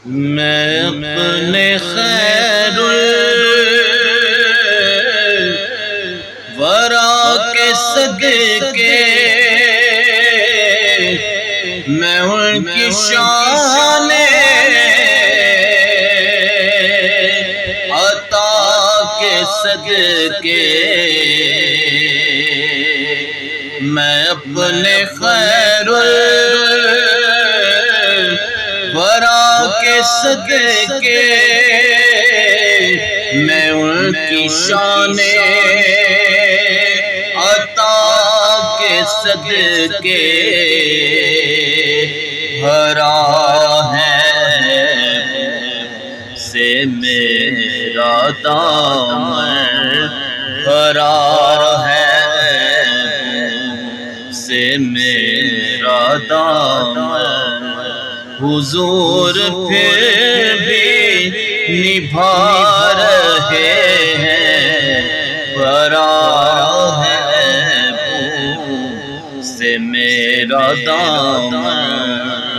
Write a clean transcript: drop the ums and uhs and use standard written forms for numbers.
میں اپنے خیر الورا کے صدقے میں ان کی شان عطا کے صدقے میں اپنے خیر الورا کے صدقے میں ان کی شان عطا کے صدقے بھرا ہے سے میرا دامن، بھرا ہے سے میرا دامن، حضور پھر بھی نبھا رہے ہیں، بھرا ہے سے میرا دامن۔